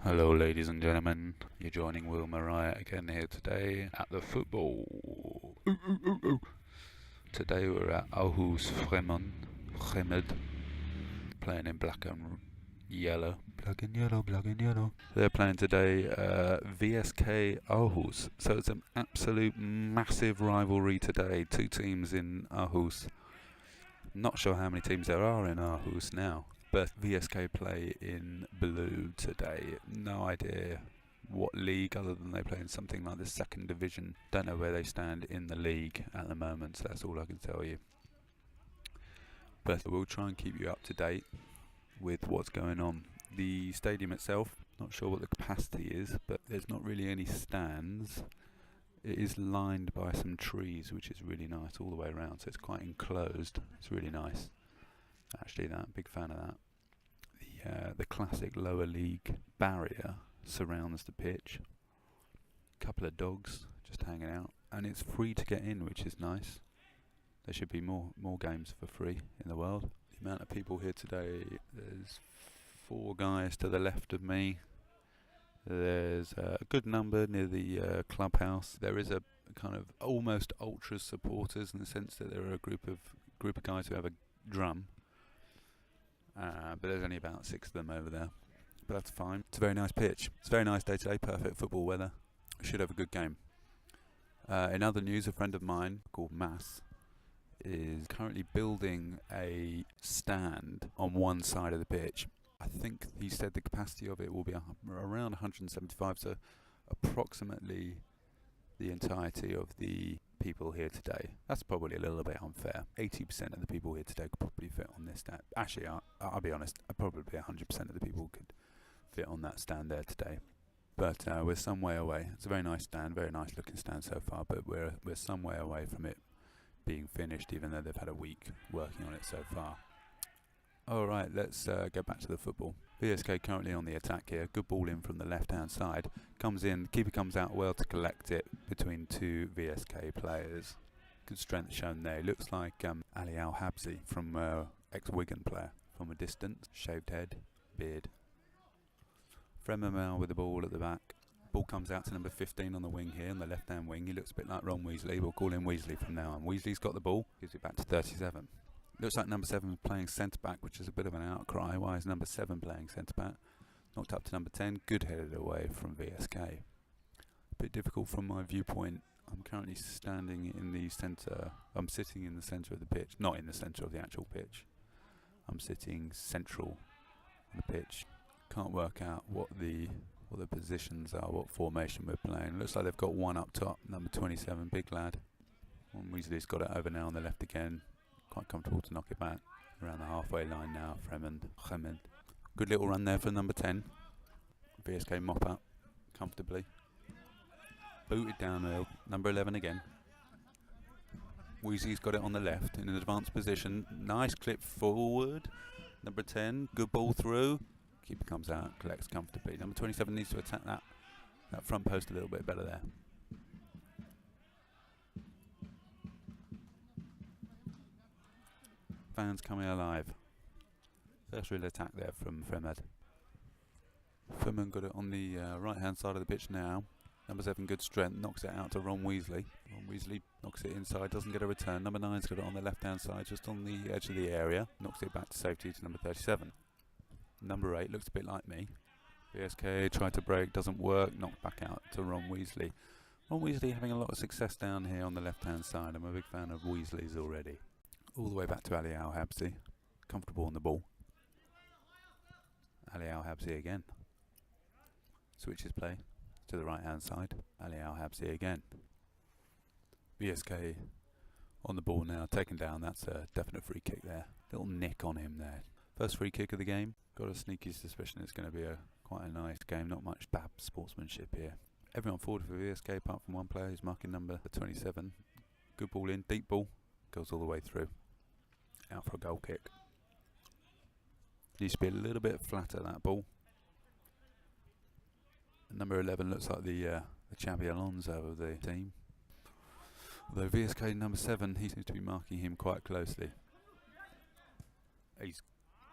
Hello ladies and gentlemen, you're joining Wilma Riot again here today at the football. Today we're at Aarhus Fremad, playing in black and yellow. Black and yellow. They're playing today VSK Aarhus, so it's an absolute massive rivalry today. Two teams in Aarhus. Not sure how many teams there are in Aarhus now. But VSK play in blue today. No idea what league, other than they play in something like the second division. Don't know where they stand in the league at the moment, so that's all I can tell you. But we'll try and keep you up to date with what's going on. The stadium itself, not sure what the capacity is, but there's not really any stands. It is lined by some trees, which is really nice all the way around, so it's quite enclosed. It's really nice. Actually, big fan of that. The classic lower league barrier surrounds the pitch. A couple of dogs just hanging out, and it's free to get in, which is nice. There should be more games for free in the world. The amount of people here today, there's 4 guys to the left of me. There's a good number near the clubhouse. There is a kind of almost ultra supporters, in the sense that there are a group of guys who have a drum. But there's only about 6 of them over there. But that's fine. It's a very nice pitch. It's a very nice day today. Perfect football weather. We should have a good game. In other news, a friend of mine called Mass is currently building a stand on one side of the pitch. I think he said the capacity of it will be around 175, so approximately the entirety of the people here today. That's probably a little bit unfair. 80% of the people here today could probably fit on this stand. Actually, I'll be honest, probably 100% of the people could fit on that stand there today. But we're some way away. It's a very nice stand, very nice looking stand so far, but we're some way away from it being finished, even though they've had a week working on it so far. Alright, let's get back to the football. VSK currently on the attack here. Good ball in from the left-hand side. Comes in, the keeper comes out well to collect it between 2 VSK players. Good strength shown there. Looks like Ali Al-Habsi from ex-Wigan player. From a distance, shaved head, beard. Fremad with the ball at the back. Ball comes out to number 15 on the wing here, on the left-hand wing. He looks a bit like Ron Weasley. We'll call him Weasley from now on. Weasley's got the ball. Gives it back to 37. Looks like number 7 is playing centre-back, which is a bit of an outcry. Why is number 7 playing centre-back? Knocked up to number 10. Good headed away from VSK. A bit difficult from my viewpoint. I'm currently standing in the centre. I'm sitting in the centre of the pitch. Not in the centre of the actual pitch. I'm sitting central on the pitch. Can't work out what the positions are, what formation we're playing. Looks like they've got one up top. Number 27, big lad. One Weasley's got it over now on the left again. Quite comfortable to knock it back around the halfway line now. Fremad. Good little run there for number 10. VSK mop up comfortably. Booted down number 11 again. Weasley's got it on the left in an advanced position. Nice clip forward. Number 10, good ball through. Keeper comes out, collects comfortably. Number 27 needs to attack that front post a little bit better there. Fans coming alive. First real attack there from Fremad. Fremad got it on the right hand side of the pitch now. Number 7, good strength, knocks it out to Ron Weasley. Ron Weasley knocks it inside, doesn't get a return. Number 9's got it on the left hand side, just on the edge of the area. Knocks it back to safety to number 37. Number 8 looks a bit like me. VSK tried to break, doesn't work, knocked back out to Ron Weasley. Ron Weasley having a lot of success down here on the left hand side. I'm a big fan of Weasley's already. All the way back to Ali Al-Habsi. Comfortable on the ball. Ali Al-Habsi again. Switches play to the right hand side. Ali Al-Habsi again. VSK on the ball now, taken down. That's a definite free kick there. Little nick on him there. First free kick of the game. Got a sneaky suspicion it's going to be quite a nice game. Not much bad sportsmanship here. Everyone forward for VSK apart from one player who's marking number 27. Good ball in, deep ball. Goes all the way through. Out for a goal kick. Needs to be a little bit flatter, that ball. Number 11 looks like the Xabi Alonso of the team. Although VSK number 7, he seems to be marking him quite closely.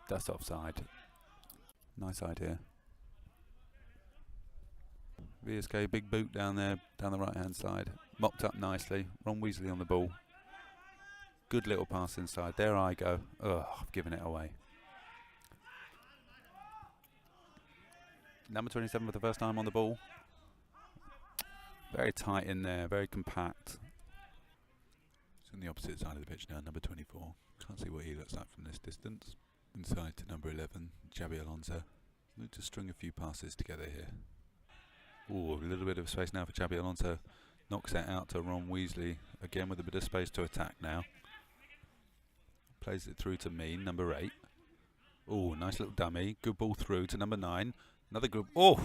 That's offside. Nice idea. VSK, big boot down there, down the right hand side. Mopped up nicely. Ron Weasley on the ball. Good little pass inside. There I go. Ugh, I've given it away. Number 27 for the first time on the ball. Very tight in there, very compact. It's on the opposite side of the pitch now, number 24. Can't see what he looks like from this distance. Inside to number 11, Xabi Alonso. Need to string a few passes together here. Ooh, a little bit of space now for Xabi Alonso. Knocks it out to Ron Weasley. Again with a bit of space to attack now. Plays it through to me, number 8. Ooh, nice little dummy. Good ball through to number 9. Another good... Oh!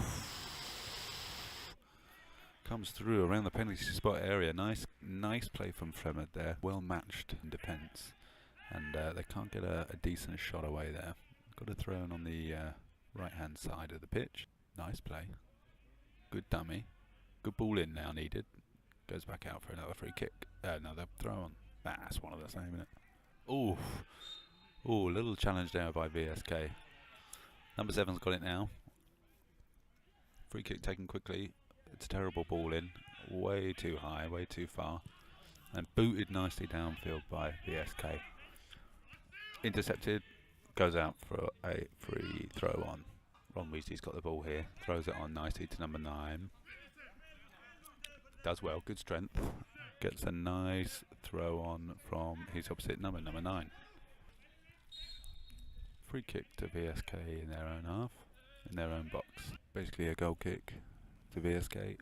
Comes through around the penalty spot area. Nice play from Fremad there. Well matched in defence. And they can't get a decent shot away there. Got a throw in on the right hand side of the pitch. Nice play. Good dummy. Good ball in now needed. Goes back out for another free kick. Another throw on. That's one of the same, isn't it? Ooh. Ooh, little challenge there by VSK. Number 7's got it now. Free kick taken quickly. It's a terrible ball in. Way too high, way too far. And booted nicely downfield by VSK. Intercepted. Goes out for a free throw on. Ron Weasley's got the ball here. Throws it on nicely to number 9. Does well, good strength. Gets a nice throw on from his opposite number 9. Free kick to VSK in their own half, in their own box. Basically a goal kick to VSK.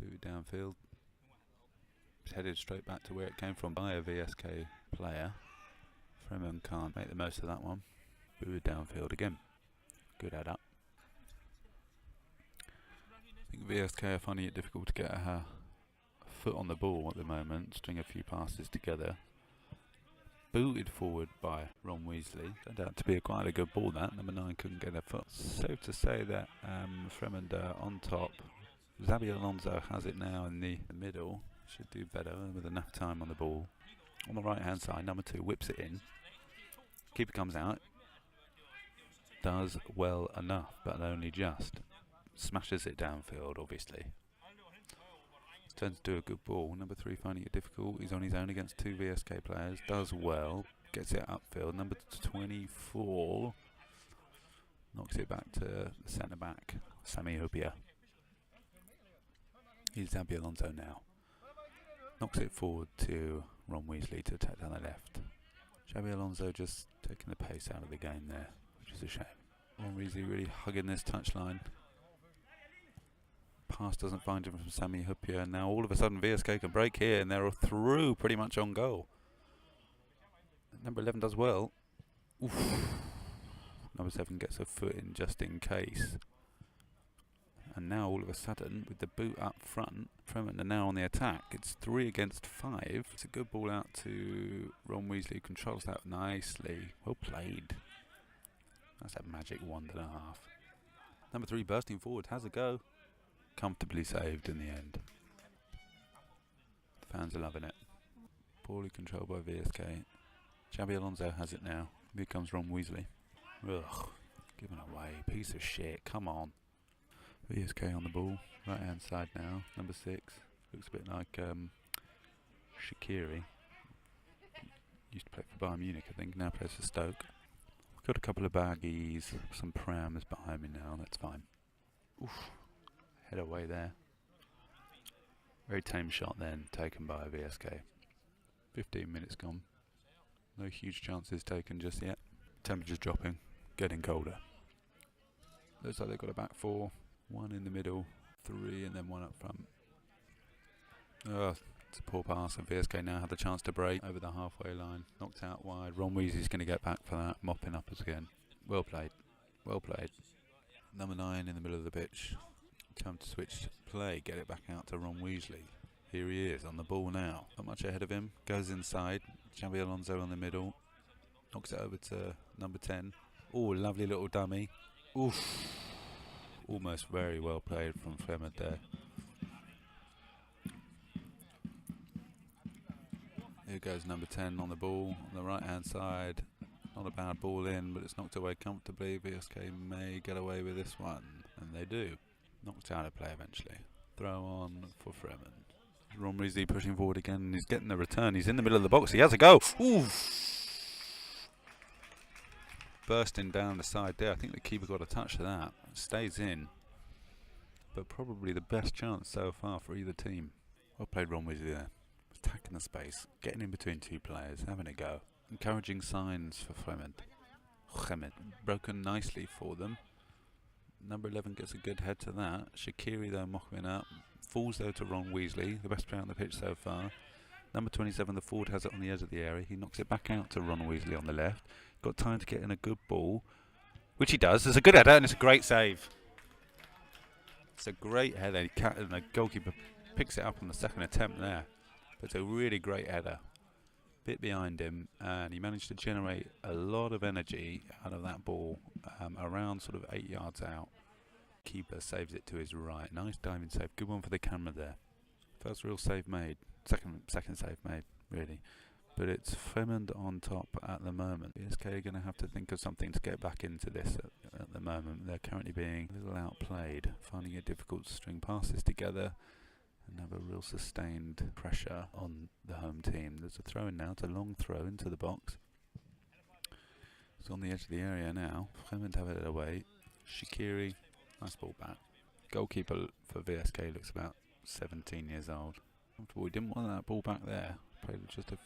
Booted downfield. It's headed straight back to where it came from by a VSK player. Fremen can't make the most of that one. Booted downfield again. Good head up. I think VSK are finding it difficult to get a foot on the ball at the moment. String a few passes together. Booted forward by Ron Weasley. Turned out to be quite a good ball that. Number 9 couldn't get a foot. Safe to say that Fremad on top. Xabi Alonso has it now in the middle. Should do better with enough time on the ball. On the right hand side, number 2 whips it in. Keeper comes out. Does well enough, but only just. Smashes it downfield, obviously. Turns to a good ball. Number 3 finding it difficult. He's on his own against 2 VSK players. Does well. Gets it upfield. Number 24 knocks it back to the centre back, Sami Hupia. He's Xabi Alonso now. Knocks it forward to Ron Weasley to attack down the left. Xabi Alonso just taking the pace out of the game there, which is a shame. Ron Weasley really hugging this touchline. Pass doesn't find him from Sami Hupia. Now all of a sudden VSK can break here and they're through pretty much on goal. Number 11 does well. Oof. Number 7 gets a foot in just in case. And now all of a sudden, with the boot up front, Fremad are now on the attack. It's 3 against 5. It's a good ball out to Ron Weasley, who controls that nicely. Well played. That's a magic 1.5. Number 3 bursting forward, has a go. Comfortably saved in the end. The fans are loving it. Poorly controlled by VSK. Xabi Alonso has it now. Here comes Ron Weasley. Ugh, given away. Piece of shit, come on. VSK on the ball, right hand side now, number 6. Looks a bit like Shaqiri. Used to play for Bayern Munich, I think, now plays for Stoke. Got a couple of baggies, some prams behind me now, that's fine. Oof, head away there. Very tame shot then, taken by VSK. 15 minutes gone. No huge chances taken just yet. Temperature's dropping, getting colder. Looks like they've got a back 4. 1 in the middle, 3 and then 1 up front. Oh, it's a poor pass and VSK now have the chance to break over the halfway line. Knocked out wide. Ron Weasley's going to get back for that. Mopping up us again. Well played. Well played. Number 9 in the middle of the pitch. Time to switch play. Get it back out to Ron Weasley. Here he is on the ball now. Not much ahead of him. Goes inside. Xabi Alonso on the middle. Knocks it over to number 10. Oh, lovely little dummy. Oof. Almost very well played from Fremad there. Here goes number 10 on the ball on the right hand side. Not a bad ball in, but it's knocked away comfortably. VSK may get away with this one, and they do. Knocked out of play eventually. Throw on for Fremen. Ron Weasley pushing forward again, and he's getting the return. He's in the middle of the box. He has a go. Ooh! Bursting down the side there. I think the keeper got a touch of that. Stays in. But probably the best chance so far for either team. Well played, Ron Weasley there. Attacking the space. Getting in between two players. Having a go. Encouraging signs for Fremen. Broken nicely for them. Number 11 gets a good head to that. Shaqiri though mocking up. Falls though to Ron Weasley, the best player on the pitch so far. Number 27, the forward, has it on the edge of the area. He knocks it back out to Ron Weasley on the left. Got time to get in a good ball, which he does. It's a good header and it's a great save. It's a great header. And the goalkeeper picks it up on the second attempt there. But it's a really great header. Bit behind him, and he managed to generate a lot of energy out of that ball around sort of 8 yards out. Keeper saves it to his right. Nice diving save. Good one for the camera there. First real save made. Second save made, really. But it's Fremond on top at the moment. VSK are going to have to think of something to get back into this at the moment. They're currently being a little outplayed, finding it difficult to string passes together and have a real sustained pressure on the home team. There's a throw in now. It's a long throw into the box. It's on the edge of the area now. Fremond have it away. Shaqiri, nice ball back. Goalkeeper for VSK looks about 17 years old. We didn't want that ball back there. Played it just a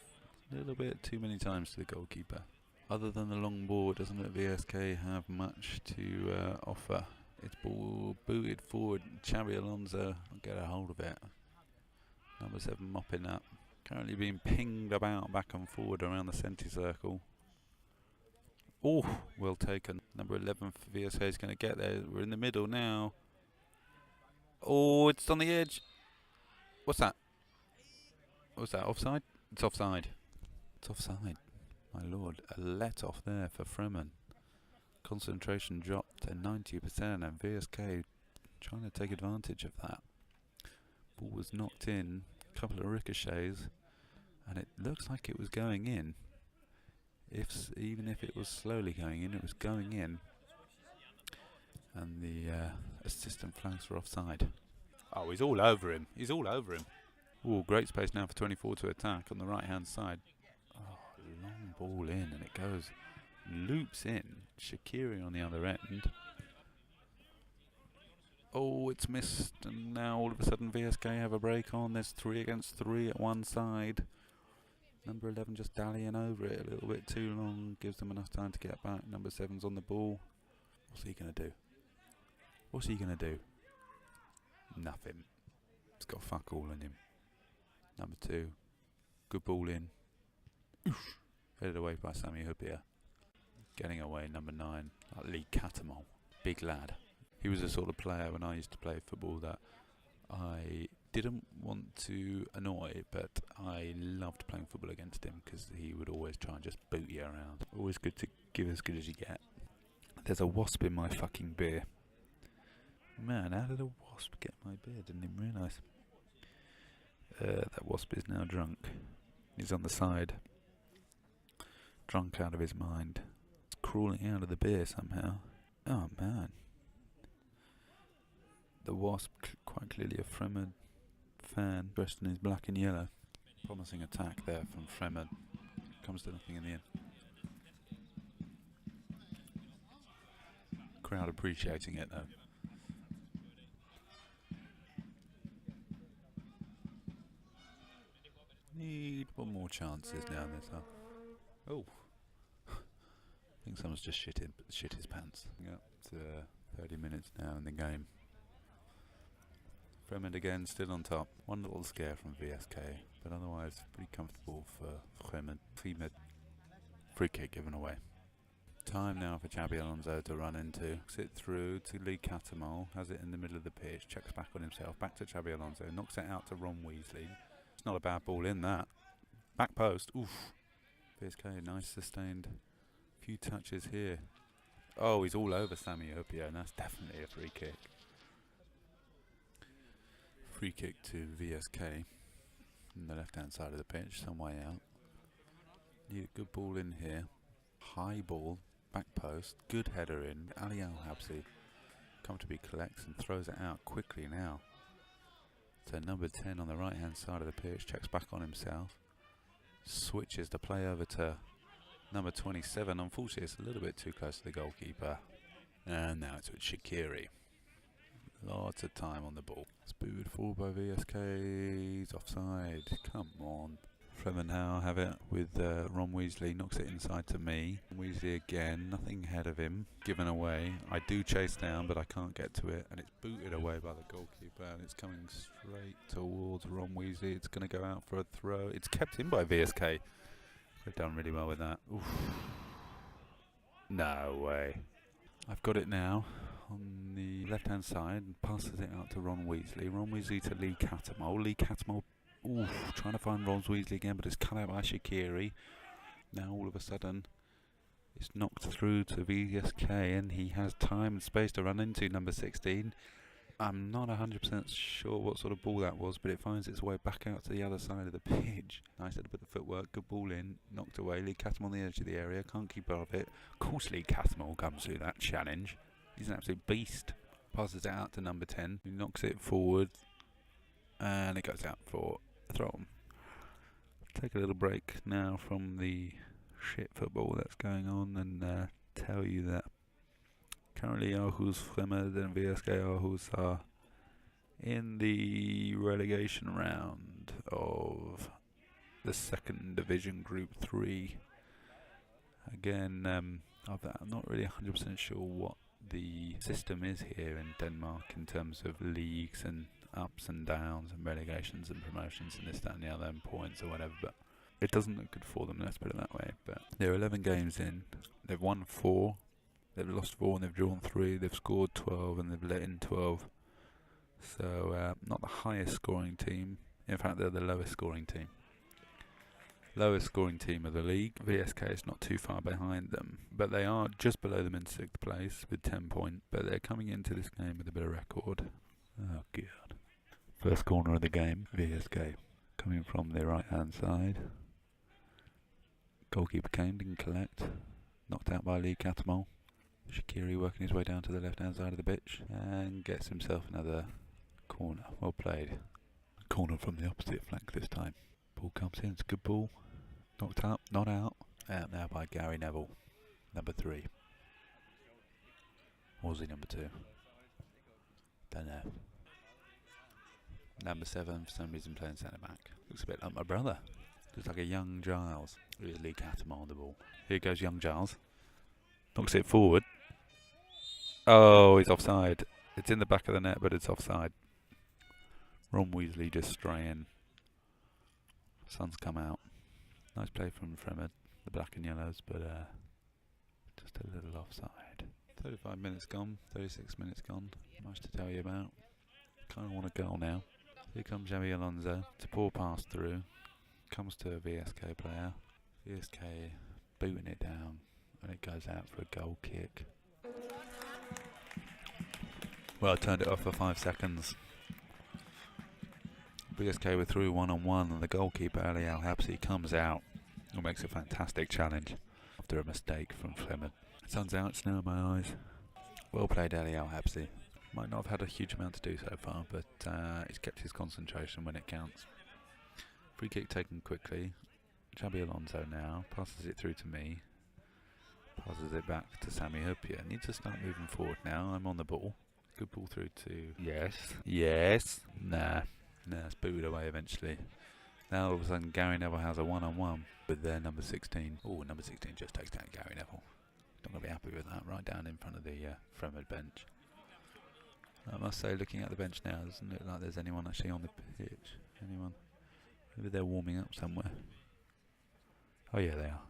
little bit too many times to the goalkeeper. Other than the long ball, doesn't let VSK have much to offer. It's ball booted forward. Xabi Alonso will get a hold of it. Number 7 mopping up. Currently being pinged about back and forward around the centre circle. Oh, well taken. Number 11 for VSK is going to get there. We're in the middle now. Oh, it's on the edge. What's that? What's that? Offside? It's offside. It's offside. My lord. A let off there for Fremen. Concentration dropped to 90% and VSK trying to take advantage of that. Ball was knocked in, a couple of ricochets, and it looks like it was going in. Even if it was slowly going in, it was going in. And the assistant flags were offside. Oh, he's all over him. He's all over him. Oh, great space now for 24 to attack on the right-hand side. Oh, long ball in, and it goes, loops in. Shaqiri on the other end. Oh, it's missed, and now all of a sudden VSK have a break on. There's 3 against 3 at one side. Number 11 just dallying over it a little bit too long. Gives them enough time to get back. Number 7's on the ball. What's he going to do? What's he going to do? Nothing. He's got fuck all in him. Number 2. Good ball in. Oof. Headed away by Sami Hupia. Getting away, number 9. Lee Catamol. Big lad. He was the sort of player when I used to play football that I didn't want to annoy, but I loved playing football against him because he would always try and just boot you around. Always good to give as good as you get. There's a wasp in my fucking beer. Man, how did a wasp get my beer? Didn't even realise. That wasp is now drunk. He's on the side. Drunk out of his mind. It's crawling out of the beer somehow. Oh man. The wasp, quite clearly a Fremen fan, dressed in his black and yellow. Promising attack there from Fremen. Comes to nothing in the end. Crowd appreciating it though. Need one more chances now in this half. Oh. I think someone's just shit his pants. Up to 30 minutes now in the game. Fremond again still on top. One little scare from VSK, but otherwise pretty comfortable for Fremond. Free kick given away. Time now for Xabi Alonso to run into. Sit through to Lee Catamol. Has it in the middle of the pitch. Checks back on himself. Back to Xabi Alonso. Knocks it out to Ron Weasley. It's not a bad ball in that. Back post. Oof. VSK, nice sustained. Few touches here. Oh, he's all over Sami Hupia, and that's definitely a free kick. Free kick to VSK on the left-hand side of the pitch, some way out. Need a good ball in here. High ball, back post, good header in. Ali Al-Habsi comfortably collects and throws it out quickly now. So number 10 on the right hand side of the pitch, checks back on himself, switches the play over to number 27. Unfortunately, it's a little bit too close to the goalkeeper. And now it's with Shaqiri. Lots of time on the ball. It's booted forward by VSK. He's offside. Come on. Fremen now have it with Ron Weasley. Knocks it inside to me. Weasley again. Nothing ahead of him. Given away. I do chase down, but I can't get to it. And it's booted away by the goalkeeper. And it's coming straight towards Ron Weasley. It's going to go out for a throw. It's kept in by VSK. They've done really well with that. Oof. No way. I've got it now on the left hand side and passes it out to Ron Weasley. Ron Weasley to Lee Cattermole. Lee Cattermole, trying to find Ron Weasley again, but it's cut out by Shaqiri. Now all of a sudden it's knocked through to VSK and he has time and space to run into number 16. I'm not 100% sure what sort of ball that was, but it finds its way back out to the other side of the pitch. Nice little bit of footwork, good ball in, knocked away. Lee Cattermole on the edge of the area, can't keep out of it. Of course Lee Cattermole comes through that challenge. He's an absolute beast. Passes it out to number 10, who knocks it forward, and it goes out for a throw. Take a little break now from the shit football that's going on and tell you that currently Aarhus Fremad and VSK Aarhus are in the relegation round of the second division group 3. Again, I'm not really 100% sure what the system is here in Denmark in terms of leagues and ups and downs and relegations and promotions and this, that and the other and points or whatever, but it doesn't look good for them, let's put it that way. But they're 11 games in, they've won 4, they've lost 4 and they've drawn 3, they've scored 12 and they've let in 12. So not the highest scoring team, in fact they're the lowest scoring team. Lowest scoring team of the league. VSK is not too far behind them, but they are just below them in 6th place with 10 points, but they're coming into this game with a bit of record. Oh god. First corner of the game, VSK coming from the right hand side. Goalkeeper Kane didn't collect, knocked out by Lee Cattermole. Shaqiri working his way down to the left hand side of the pitch and gets himself another corner. Well played. Corner from the opposite flank this time. Ball comes in, it's a good ball. Knocked up, not out. Out now by Gary Neville, number 3. Or was he number 2? Don't know. Number 7 for some reason playing centre back. Looks a bit like my brother. Looks like a young Giles. Here's Lee Cattermole on the ball. Here goes young Giles. Knocks it forward. Oh, he's offside. It's in the back of the net, but it's offside. Ron Weasley just straying. Sun's come out. Nice play from Fremad, the black and yellows, but just a little offside. 35 minutes gone, 36 minutes gone. Much to tell you about. Kind of want a goal now. Here comes Xabi Alonso. It's a poor pass through. Comes to a VSK player. VSK booting it down, and it goes out for a goal kick. Well, I turned it off for 5 seconds. VSK were through 1-on-1 and the goalkeeper Ali Al-Habsi comes out and makes a fantastic challenge after a mistake from Fremad. Sun's out, it's now in my eyes. Well played Ali Al-Habsi. Might not have had a huge amount to do so far, but he's kept his concentration when it counts. Free kick taken quickly. Xabi Alonso now passes it through to me. Passes it back to Sami Hupia. Need to start moving forward now. I'm on the ball. Good ball through to... Yes. Nah, it's booted away eventually. Now all of a sudden Gary Neville has a 1-on-1 with their number 16. Oh, number 16 just takes down Gary Neville. Not going to be happy with that. Right down in front of the Fremad bench. I must say, looking at the bench now, doesn't look like there's anyone actually on the pitch. Anyone? Maybe they're warming up somewhere. Oh yeah, they are.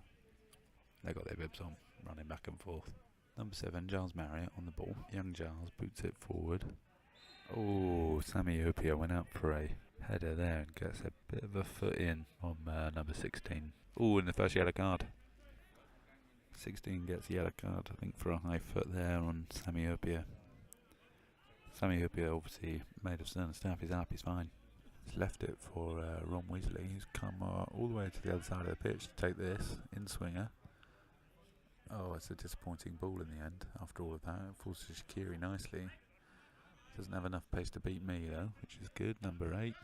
They got their bibs on, running back and forth. Number 7, Giles Marriott on the ball. Young Giles boots it forward. Oh, Sami Hupia went out for a header there and gets a bit of a foot in on number 16. Oh, in the first yellow card. 16 gets a yellow card, I think, for a high foot there on Sami Hupia. Sami Hupia obviously made of certain stuff. He's up, he's fine. He's left it for Ron Weasley. He's come all the way to the other side of the pitch to take this in swinger. Oh, it's a disappointing ball in the end after all of that. It falls to Shaqiri nicely. Doesn't have enough pace to beat me though, which is good. Number 8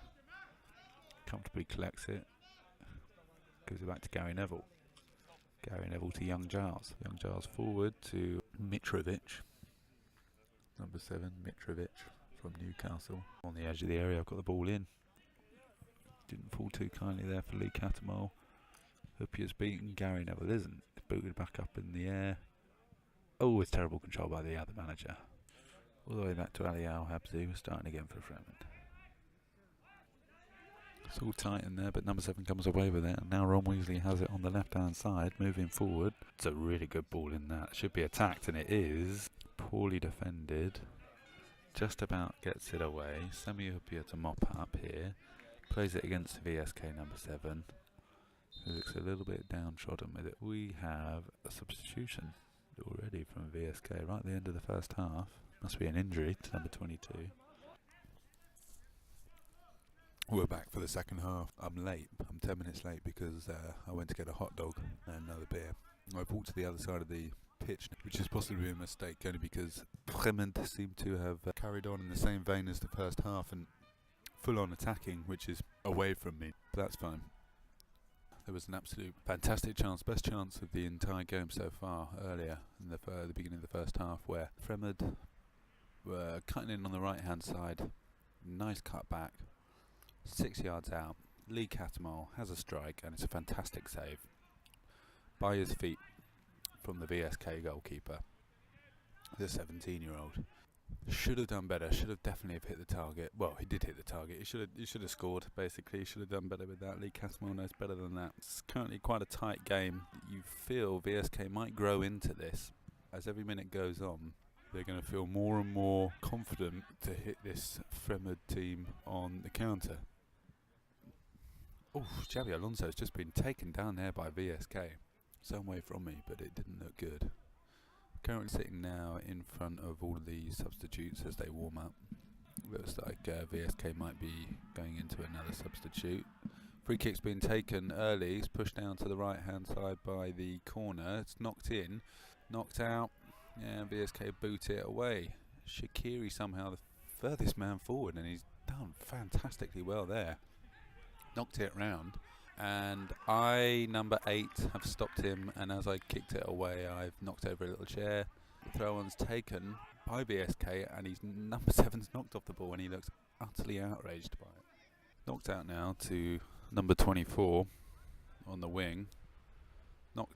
comfortably collects it. Gives it back to Gary Neville. Gary Neville to Young Giles. Young Giles forward to Mitrovic. Number 7, Mitrovic from Newcastle. On the edge of the area, I've got the ball in. Didn't fall too kindly there for Lee Cattermole. Huppier's beaten, Gary Neville isn't. It's booted back up in the air. Oh, it's terrible control by the other manager. All the way back to Ali Al-Habsi. We're starting again for Fremont. It's all tight in there, but number 7 comes away with it. And now Ron Weasley has it on the left-hand side, moving forward. It's a really good ball in that. Should be attacked, and it is. Poorly defended. Just about gets it away. Sami Huppier to mop up here. Plays it against VSK number 7. Who looks a little bit downtrodden with it. We have a substitution already from VSK right at the end of the first half. Must be an injury to number 22. We're back for the second half. I'm late. I'm 10 minutes late because I went to get a hot dog and another beer. I've walked to the other side of the pitch, which is possibly a mistake only because Fremont seem to have carried on in the same vein as the first half and full on attacking, which is away from me. But that's fine. There was an absolute fantastic chance, best chance of the entire game so far, earlier in the beginning of the first half, where Fremont were cutting in on the right hand side. Nice cut back, 6 yards out. Lee Cattermole has a strike, and it's a fantastic save by his feet from the VSK goalkeeper, the 17-year-old. Should have done better. Should have definitely have hit the target. Well, he did hit the target. He should have scored. Basically, he should have done better with that. Lee Cattermole knows better than that. It's currently quite a tight game. You feel VSK might grow into this as every minute goes on. They're going to feel more and more confident to hit this Fremont team on the counter. Oh, Xabi Alonso's just been taken down there by VSK. Some way from me, but it didn't look good. Currently sitting now in front of all of these substitutes as they warm up. Looks like VSK might be going into another substitute. Free kick's been taken early. It's pushed down to the right hand side by the corner. It's knocked in, knocked out. Yeah, VSK boot it away. Shaqiri somehow the furthest man forward, and he's done fantastically well there. Knocked it round. And I, number 8, have stopped him, and as I kicked it away, I've knocked over a little chair. The throw-on's taken by VSK, and he's number 7's knocked off the ball, and he looks utterly outraged by it. Knocked out now to number 24 on the wing. Oh,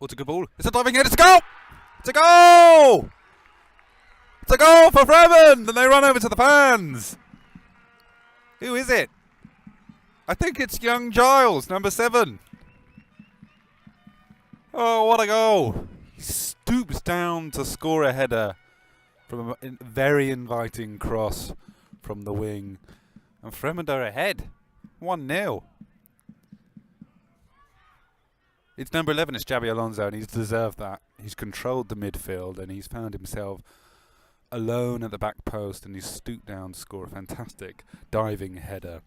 it's a good ball. It's a diving head. It's a goal! It's a goal! It's a goal for Fremont! And they run over to the fans. Who is it? I think it's young Giles, number 7. Oh, what a goal. He stoops down to score a header from a very inviting cross from the wing. And Fremont are ahead. 1-0. It's number 11, it's Xabi Alonso, and he's deserved that. He's controlled the midfield, and he's found himself alone at the back post, and he's stooped down to score a fantastic diving header.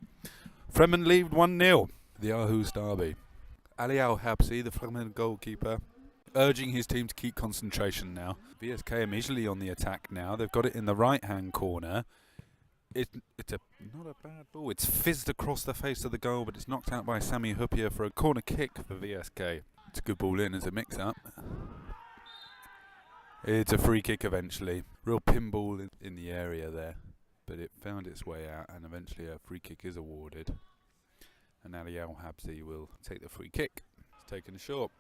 Fremont lead 1-0, the Aarhus derby. Ali Al-Habsi, the Fremont goalkeeper, urging his team to keep concentration now. VSK immediately on the attack now. They've got it in the right-hand corner. It's not a bad ball. It's fizzed across the face of the goal, but it's knocked out by Sami Huppier for a corner kick for VSK. It's a good ball in as a mix-up. It's a free kick eventually. Real pinball in the area there. But it found its way out, and eventually a free kick is awarded. And Ali Al-Habsi will take the free kick. It's taken short.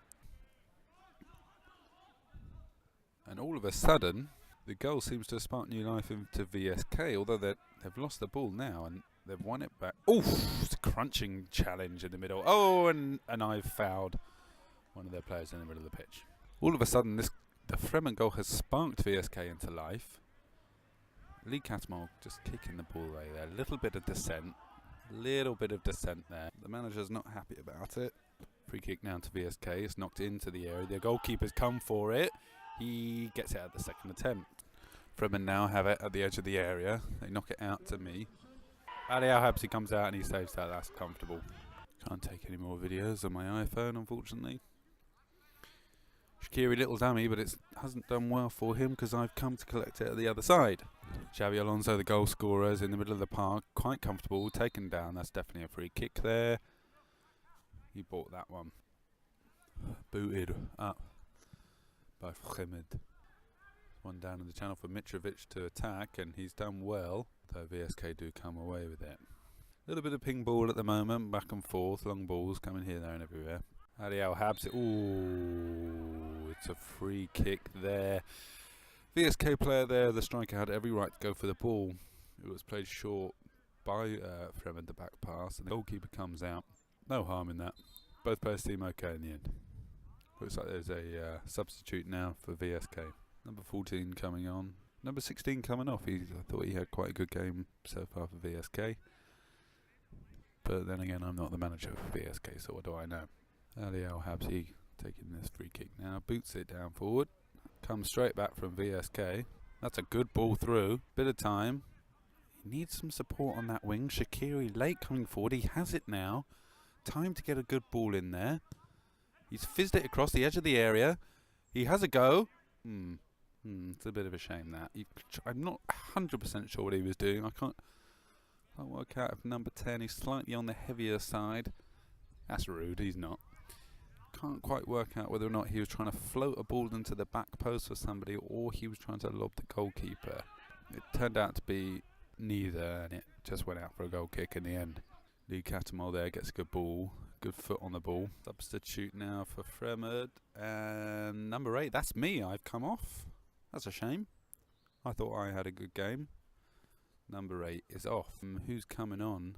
And all of a sudden, the goal seems to have sparked new life into VSK, although they've lost the ball now, and they've won it back. Oh, it's a crunching challenge in the middle. Oh, and I've fouled one of their players in the middle of the pitch. All of a sudden, the Fremont goal has sparked VSK into life. Lee Cattermole just kicking the ball away there. Little bit of dissent there. The manager's not happy about it. Free kick now to VSK. It's knocked into the area. The goalkeeper's come for it. He gets it at the second attempt. Fremont now have it at the edge of the area. They knock it out to me. Ali Al-Habsi comes out and he saves that. That's comfortable. Can't take any more videos on my iPhone, unfortunately. Shaqiri, little dummy, but it hasn't done well for him because I've come to collect it at the other side. Xabi Alonso, the goal scorer, is in the middle of the park, quite comfortable, taken down. That's definitely a free kick there. He bought that one. Booted up by Fremad. One down in the channel for Mitrovic to attack, and he's done well, though VSK do come away with it. A little bit of ping ball at the moment, back and forth, long balls coming here, there and everywhere. Ali Al-Habs, ooh, it's a free kick there. VSK player there, the striker had every right to go for the ball. It was played short by Fremad, the back pass, and the goalkeeper comes out. No harm in that. Both players seem okay in the end. Looks like there's a substitute now for VSK. Number 14 coming on. Number 16 coming off. I thought he had quite a good game so far for VSK. But then again, I'm not the manager for VSK, so what do I know? Ali Al-Habsi taking this free kick now. Boots it down forward. Comes straight back from VSK. That's a good ball through. Bit of time. He needs some support on that wing. Shaqiri late coming forward. He has it now. Time to get a good ball in there. He's fizzed it across the edge of the area. He has a go. It's a bit of a shame that. I'm not 100% sure what he was doing. I can't work out if number 10 is slightly on the heavier side. That's rude. He's not. Can't quite work out whether or not he was trying to float a ball into the back post for somebody or he was trying to lob the goalkeeper. It turned out to be neither, and it just went out for a goal kick in the end. Lee Catamol there gets a good ball, good foot on the ball. Substitute now for Fremad, and number 8, that's me, I've come off. That's a shame. I thought I had a good game. Number 8 is off. Who's coming on?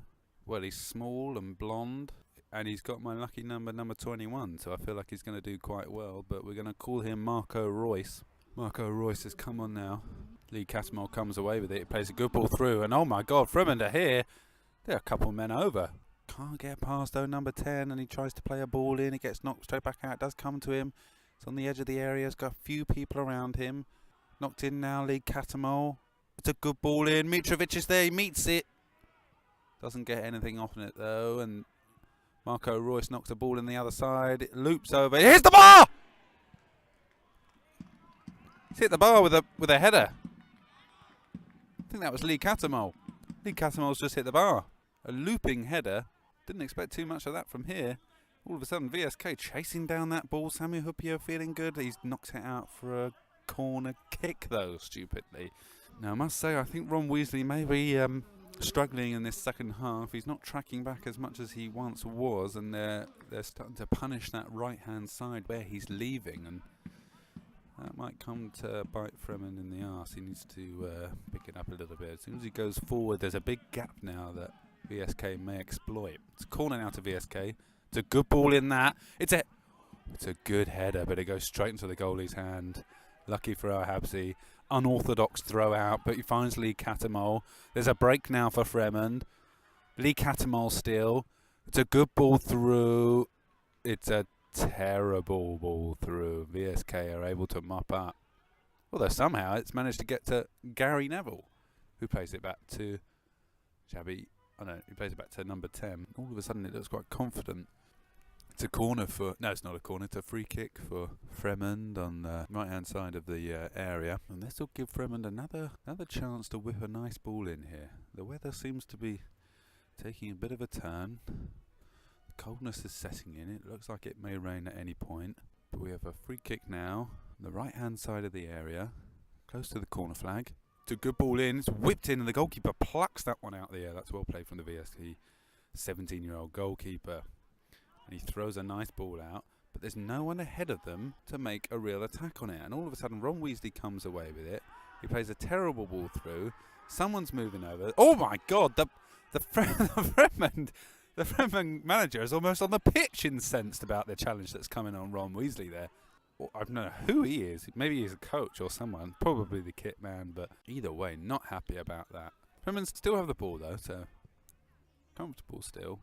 Well, he's small and blonde. And he's got my lucky number 21, so I feel like he's going to do quite well. But we're going to call him Marco Royce. Marco Royce has come on now. Lee Catamol comes away with it. He plays a good ball through. And oh my God, Fremad are here. They're a couple men over. Can't get past though, number 10. And he tries to play a ball in. It gets knocked straight back out. It does come to him. It's on the edge of the area. It's got a few people around him. Knocked in now, Lee Catamol. It's a good ball in. Mitrovic is there. He meets it. Doesn't get anything off in it though. And Marco Royce knocks the ball in the other side. It loops over. Here's the bar! He's hit the bar with a header. I think that was Lee Catamol. Lee Catamol's just hit the bar. A looping header. Didn't expect too much of that from here. All of a sudden, VSK chasing down that ball. Samuel Hupio feeling good. He's knocked it out for a corner kick, though, stupidly. Now, I must say, I think Ron Weasley may be struggling in this second half. He's not tracking back as much as he once was, and they're starting to punish that right-hand side where he's leaving, and that might come to bite Fremad in the arse. He needs to pick it up a little bit. As soon as he goes forward, there's a big gap now that VSK may exploit. It's a corner now to VSK. It's a good ball in that. It's a good header, but it goes straight into the goalie's hand. Lucky for Al-Habsi. Unorthodox throw out, but he finds Lee Catamol. There's a break now for Fremad. Lee Catamol still. It's a good ball through. It's a terrible ball through. VSK are able to mop up. Although somehow it's managed to get to Gary Neville, who plays it back to Xabi. Oh no, he plays it back to number 10. All of a sudden it looks quite confident. It's a corner for... No, it's not a corner. It's a free kick for Fremad on the right-hand side of the area. And this will give Fremad another chance to whip a nice ball in here. The weather seems to be taking a bit of a turn. The coldness is setting in. It looks like it may rain at any point. But we have a free kick now on the right-hand side of the area, close to the corner flag. It's a good ball in. It's whipped in, and the goalkeeper plucks that one out of the air. That's well played from the VSK 17-year-old goalkeeper. And he throws a nice ball out, but there's no one ahead of them to make a real attack on it. And all of a sudden, Ron Weasley comes away with it. He plays a terrible ball through. Someone's moving over. Oh my God! The Fremad manager is almost on the pitch, incensed about the challenge that's coming on Ron Weasley there. Well, I don't know who he is. Maybe he's a coach or someone. Probably the kit man, but either way, not happy about that. Fremad still have the ball though, so comfortable still.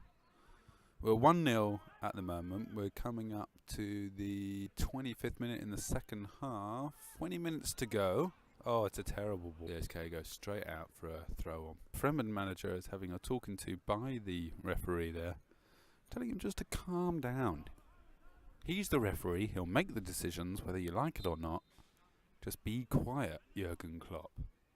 We're 1-0 at the moment. We're coming up to the 25th minute in the second half. 20 minutes to go. Oh, it's a terrible ball. The SK goes straight out for a throw on. Fremad manager is having a talking to by the referee there, telling him just to calm down. He's the referee. He'll make the decisions whether you like it or not. Just be quiet, Jurgen Klopp.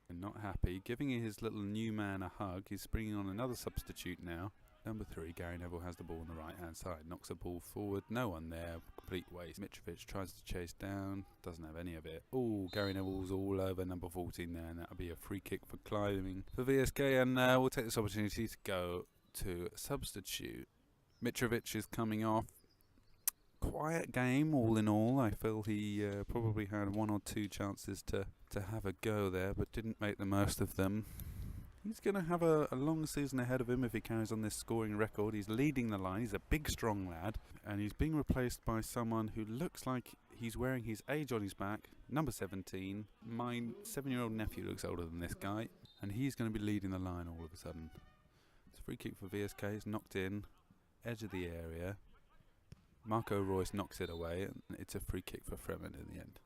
And not happy. Giving his little new man a hug. He's bringing on another substitute now. Number 3, Gary Neville has the ball on the right-hand side. Knocks the ball forward. No one there. Complete waste. Mitrovic tries to chase down. Doesn't have any of it. Oh, Gary Neville's all over number 14 there. And that'll be a free kick for climbing for VSK. And we'll take this opportunity to go to substitute. Mitrovic is coming off. Quiet game, all in all. I feel he probably had 1 or 2 chances to have a go there, but didn't make the most of them. He's going to have a long season ahead of him if he carries on this scoring record. He's leading the line. He's a big, strong lad. And he's being replaced by someone who looks like he's wearing his age on his back. Number 17. My 7-year-old nephew looks older than this guy. And he's going to be leading the line all of a sudden. It's a free kick for VSK. It's knocked in. Edge of the area. Marco Reus knocks it away. And it's a free kick for Fremen in the end.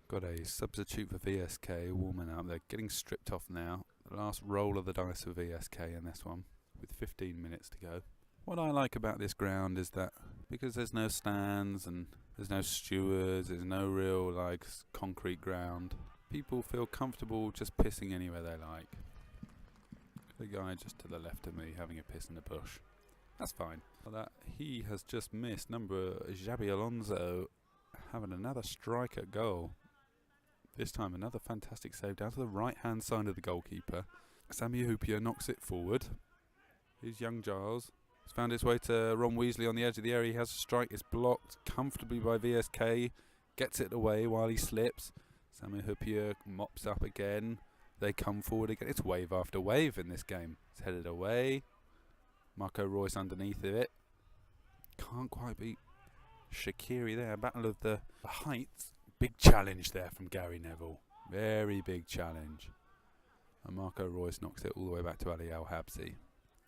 Got a substitute for VSK warming up. They're getting stripped off now. The last roll of the dice for VSK in this one, with 15 minutes to go. What I like about this ground is that because there's no stands and there's no stewards, there's no real like concrete ground, people feel comfortable just pissing anywhere they like. The guy just to the left of me having a piss in the bush. That's fine. Well, that he has just missed. Number Xabi Alonso having another striker goal. This time another fantastic save down to the right-hand side of the goalkeeper. Sami Hyypiä knocks it forward. Here's young Giles. He's found his way to Ron Weasley on the edge of the area. He has a strike. It's blocked comfortably by VSK. Gets it away while he slips. Sami Hyypiä mops up again. They come forward again. It's wave after wave in this game. It's headed away. Marco Reus underneath of it. Can't quite beat Shaqiri there. Battle of the heights. Big challenge there from Gary Neville. Very big challenge. And Marco Reus knocks it all the way back to Ali Al-Habsi.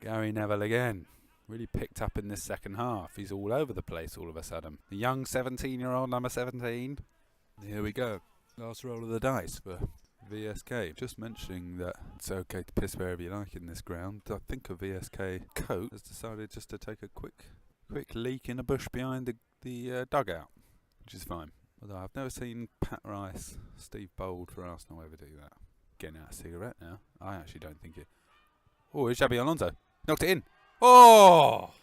Gary Neville again. Really picked up in this second half. He's all over the place all of a sudden. The young 17-year-old, number 17. Here we go. Last roll of the dice for VSK. Just mentioning that it's okay to piss wherever you like in this ground. I think a VSK coach has decided just to take a quick leak in a bush behind the dugout, which is fine. Although I've never seen Pat Rice, Steve Bold for Arsenal ever do that. Getting out a cigarette now. I actually don't think it. Oh, it's Xabi Alonso. Knocked it in. Oh!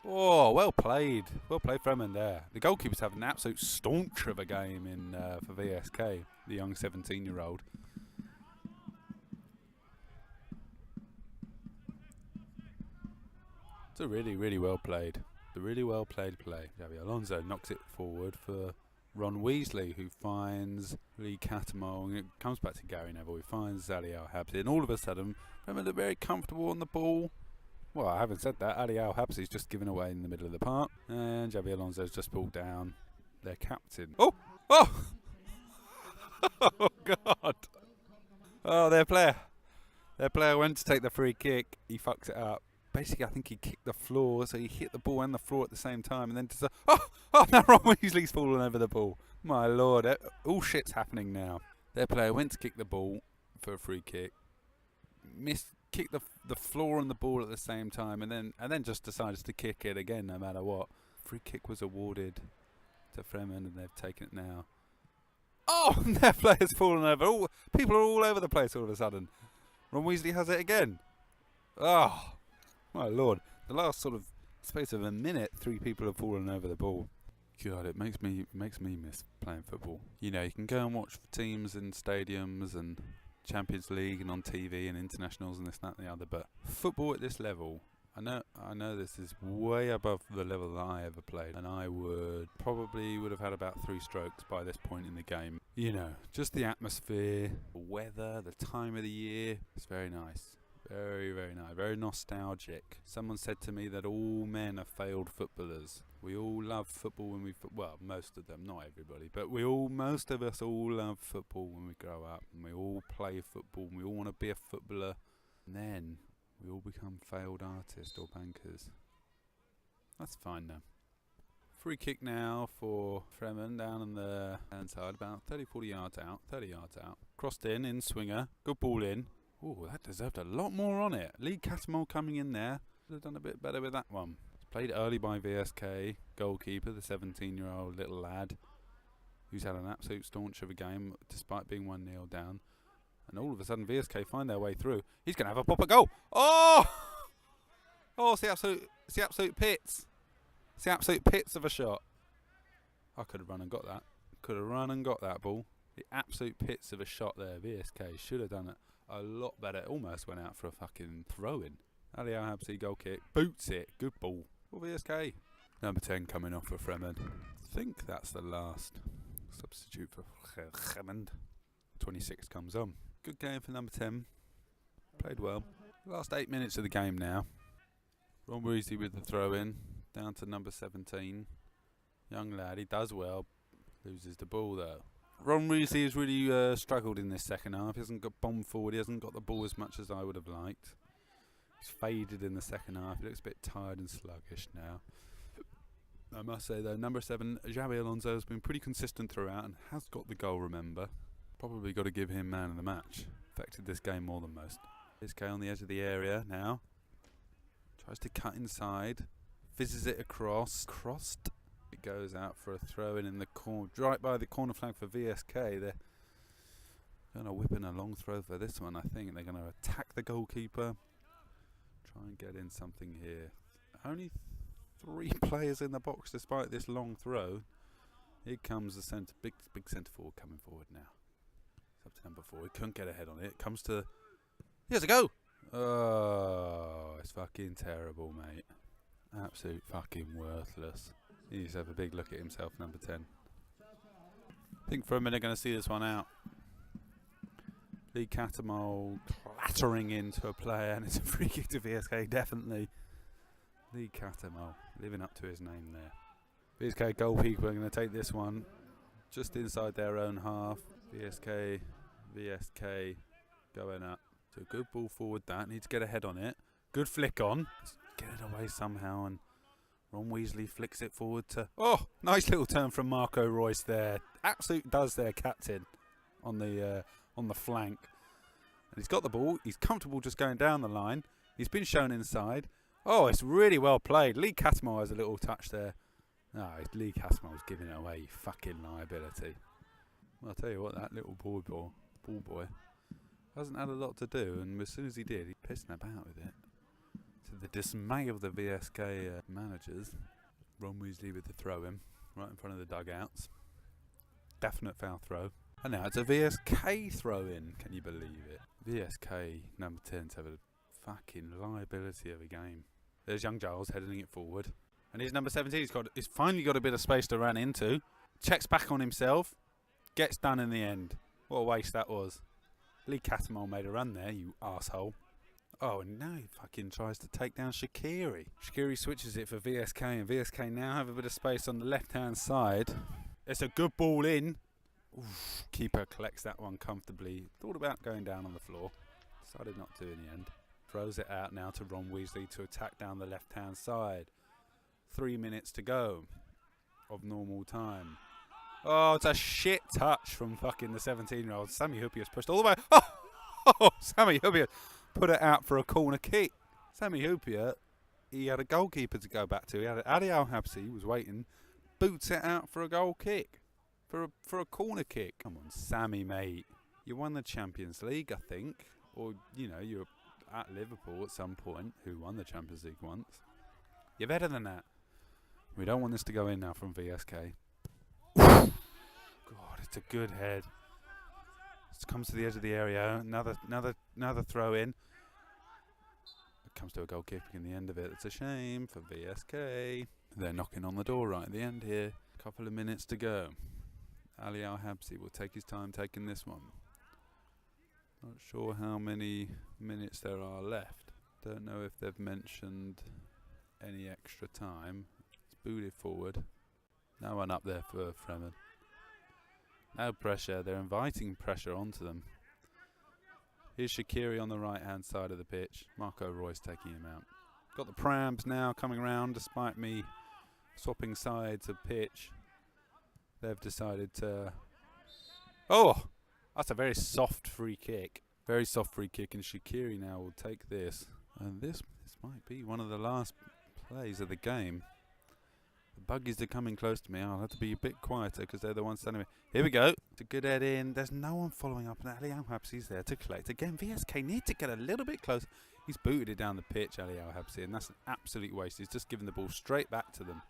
Oh, well played. Well played Fremen there. The goalkeeper's having an absolute staunch of a game in for VSK, the young 17-year-old. It's a really, really well played. The really well played play. Xabi Alonso knocks it forward for Ron Weasley, who finds Lee Cattermole, and it comes back to Gary Neville, who finds Ali Al-Habsi, and all of a sudden, remember, they're very comfortable on the ball. Well, I haven't said that. Ali Al-Habsi's just given away in the middle of the park, and Xabi Alonso's just pulled down their captain. Oh! Oh! Oh, God! Oh, their player went to take the free kick. He fucks it up. Basically, I think he kicked the floor, so he hit the ball and the floor at the same time, and then just now Ron Weasley's fallen over the ball. My lord, all shit's happening now. Their player went to kick the ball for a free kick, kicked the floor and the ball at the same time, and then just decided to kick it again, no matter what. Free kick was awarded to Fremen, and they've taken it now. Oh, and their player's fallen over. People are all over the place all of a sudden. Ron Weasley has it again. Oh. My lord, the last sort of space of a minute, 3 people have fallen over the ball. God, it makes me miss playing football. You know, you can go and watch teams in stadiums and Champions League and on TV and internationals and this, that and the other, but football at this level, I know this is way above the level that I ever played, and I would have had about 3 strokes by this point in the game. You know, just the atmosphere, the weather, the time of the year, it's very nice. Very, very nice. Very nostalgic. Someone said to me that all men are failed footballers. We all love football when well, most of them, not everybody, but most of us all love football when we grow up, and we all play football, and we all want to be a footballer, and then we all become failed artists or bankers. That's fine though. Free kick now for Fremen down on the hand side, about 30 yards out. Crossed in swinger, good ball in. Oh, that deserved a lot more on it. Lee Cattermole coming in there. Should have done a bit better with that one. Played early by VSK, goalkeeper, the 17-year-old little lad, who's had an absolute staunch of a game despite being 1-0 down. And all of a sudden VSK find their way through. He's going to have a pop at goal. Oh! Oh, it's the absolute pits. It's the absolute pits of a shot. I could have run and got that. Could have run and got that ball. The absolute pits of a shot there. VSK should have done it a lot better. It almost went out for a fucking throw-in. Ali Al-Habsi goal kick. Boots it. Good ball for VSK. Number 10 coming off for Fremad. I think that's the last substitute for Fremad. 26 comes on. Good game for number 10. Played well. Last 8 minutes of the game now. Ron Weasley with the throw-in. Down to number 17. Young lad. He does well. Loses the ball though. Ron Weasley has really struggled in this second half. He hasn't got bombed forward. He hasn't got the ball as much as I would have liked. He's faded in the second half. He looks a bit tired and sluggish now. I must say though, number 7, Xabi Alonso, has been pretty consistent throughout and has got the goal, remember. Probably got to give him man of the match. Affected this game more than most. VSK on the edge of the area now. Tries to cut inside. Fizzes it across. Crossed. It goes out for a throw in the corner, right by the corner flag for VSK. They're going to whip in a long throw for this one, I think. They're going to attack the goalkeeper. Try and get in something here. Only 3 players in the box despite this long throw. Here comes the big centre forward coming forward now. It's up to number 4. He couldn't get a head on it. It comes to... Here's a go! Oh, it's fucking terrible, mate. Absolute fucking worthless. He needs to have a big look at himself, number 10. I think for a minute they're going to see this one out. Lee Catamol clattering into a player, and it's a free kick to VSK, definitely. Lee Catamol, living up to his name there. VSK goalkeeper are going to take this one just inside their own half. VSK going up. So good ball forward that, needs to get a head on it. Good flick on. Get it away somehow, and Ron Weasley flicks it forward to... Oh, nice little turn from Marco Royce there. Absolute does their captain on the flank. And he's got the ball. He's comfortable just going down the line. He's been shown inside. Oh, it's really well played. Lee Catmull has a little touch there. No, Lee Catmull's giving it away. You fucking liability. Well, I'll tell you what, that little ball boy hasn't had a lot to do, and as soon as he did, he's pissing about with it. To the dismay of the VSK managers, Ron Weasley with the throw-in right in front of the dugouts. Definite foul throw. And now it's a VSK throw-in. Can you believe it? VSK number 10 to have a fucking liability of a game. There's young Giles heading it forward. And here's number 17. He's finally got a bit of space to run into. Checks back on himself. Gets done in the end. What a waste that was. Lee Catamol made a run there, you arsehole. Oh, and now he fucking tries to take down Shaqiri. Shaqiri switches it for VSK, and VSK now have a bit of space on the left-hand side. It's a good ball in. Oof, keeper collects that one comfortably. Thought about going down on the floor. Decided not to in the end. Throws it out now to Ron Weasley to attack down the left-hand side. 3 minutes to go of normal time. Oh, it's a shit touch from fucking the 17-year-old. Sammy Hupier's pushed all the way. Oh, Sammy Hupier put it out for a corner kick. Sammy Hupier, he had a goalkeeper to go back to. He had Ali Al-Habsi, was waiting, boots it out for a goal kick, for a corner kick. Come on, Sammy, mate. You won the Champions League, I think. Or, you know, you were at Liverpool at some point, who won the Champions League once. You're better than that. We don't want this to go in now from VSK. God, it's a good head. It comes to the edge of the area. Another throw in. It comes to a goal kick in the end of it. It's a shame for VSK. They're knocking on the door right at the end here. Couple of minutes to go. Ali Al-Habsi will take his time taking this one. Not sure how many minutes there are left. Don't know if they've mentioned any extra time. It's booted forward. No one up there for Fremad. No pressure. They're inviting pressure onto them. Here's Shaqiri on the right-hand side of the pitch. Marco Royce taking him out. Got the Prams now coming around despite me swapping sides of pitch. They've decided to... Oh! That's a very soft free kick. Very soft free kick, and Shaqiri now will take this. And this might be one of the last plays of the game. The buggies are coming close to me. I'll have to be a bit quieter because they're the ones standing me. Here we go. It's a good head in. There's no one following up. And Ali Al-Habsi's there to collect. Again, VSK need to get a little bit close. He's booted it down the pitch, Ali Al-Habsi, and that's an absolute waste. He's just given the ball straight back to them.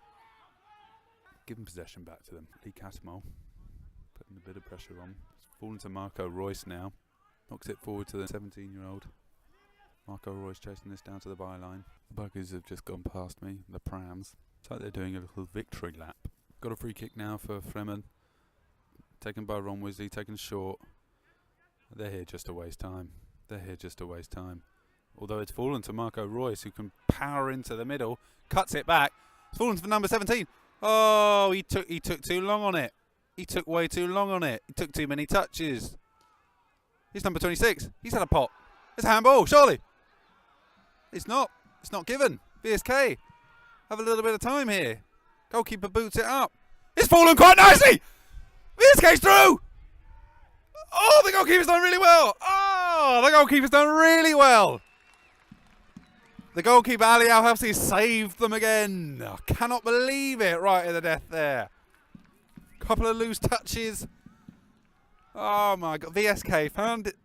Giving possession back to them. Lee Catamol putting a bit of pressure on. It's fallen to Marco Royce now. Knocks it forward to the 17-year-old. Marco Royce chasing this down to the byline. The buggies have just gone past me, the prams. It's like they're doing a little victory lap. Got a free kick now for Fremen. Taken by Ron Weasley, taken short. They're here just to waste time. They're here just to waste time. Although it's fallen to Marco Royce, who can power into the middle. Cuts it back. It's fallen to number 17. Oh, he took too long on it. He took way too long on it. He took too many touches. He's number 26. He's had a pop. It's a handball, surely. It's not. It's not given. VSK have a little bit of time here. Goalkeeper boots it up. It's fallen quite nicely. VSK's through. Oh, the goalkeeper's done really well. Oh, the goalkeeper's done really well. The goalkeeper, Ali Al-Habsi, saved them again. I cannot believe it right at the death there. Couple of loose touches. Oh my God. VSK found it.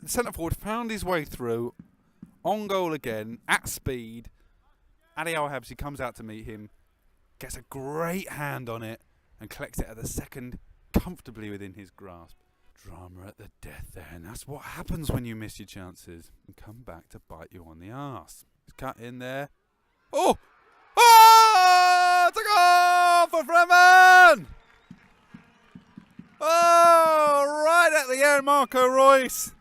Centre forward found his way through. On goal again, at speed. Ali Al-Habsi comes out to meet him. Gets a great hand on it. And collects it at the second, comfortably within his grasp. Drama at the death there. And that's what happens when you miss your chances. And come back to bite you on the arse. It's cut in there. Oh! Oh! It's a goal for Fremen! Oh! Right at the end, Marco Royce.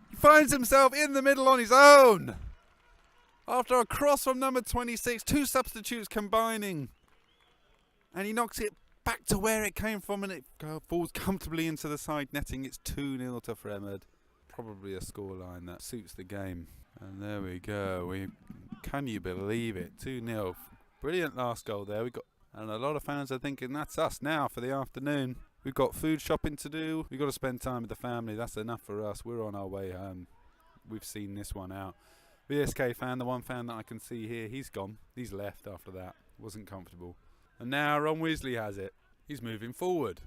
He finds himself in the middle on his own. After a cross from number 26, two substitutes combining. And he knocks it back to where it came from, and it falls comfortably into the side netting. It's 2-0 to Fremen. Probably a scoreline that suits the game. And there we go. Can you believe it? 2-0. Brilliant last goal there. And a lot of fans are thinking that's us now for the afternoon. We've got food shopping to do. We've got to spend time with the family. That's enough for us. We're on our way home. We've seen this one out. VSK fan, the one fan that I can see here, he's gone. He's left after that. Wasn't comfortable. And now Ron Weasley has it. He's moving forward.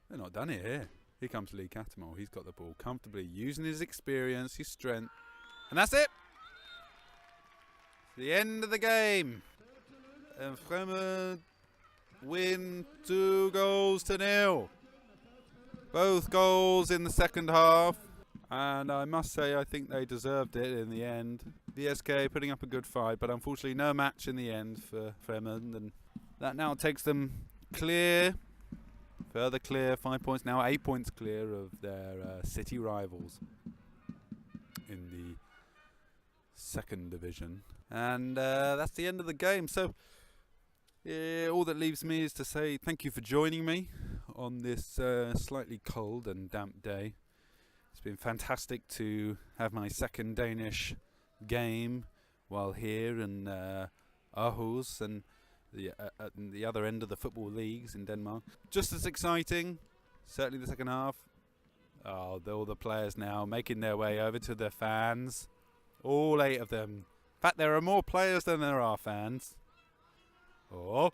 They're not done it here. Here comes Lee Catamol. He's got the ball comfortably, using his experience, his strength. And that's it. The end of the game. And Fremen win 2-0. Both goals in the second half. And I must say, I think they deserved it in the end. VSK putting up a good fight, but unfortunately no match in the end for Fremen. And that now takes them clear, further clear, 5 points now, 8 points clear of their city rivals in the second division. And that's the end of the game. So all that leaves me is to say thank you for joining me on this slightly cold and damp day. It's been fantastic to have my second Danish game while here in Aarhus and at the other end of the football leagues in Denmark. Just as exciting, certainly the second half. Oh, all the players now making their way over to their fans. All 8 of them. In fact, there are more players than there are fans. Oh.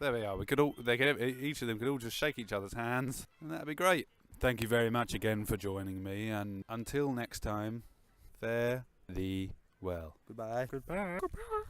There we are. Each of them could all just shake each other's hands, and that'd be great. Thank you very much again for joining me, and until next time, fare thee well. Goodbye. Goodbye. Goodbye.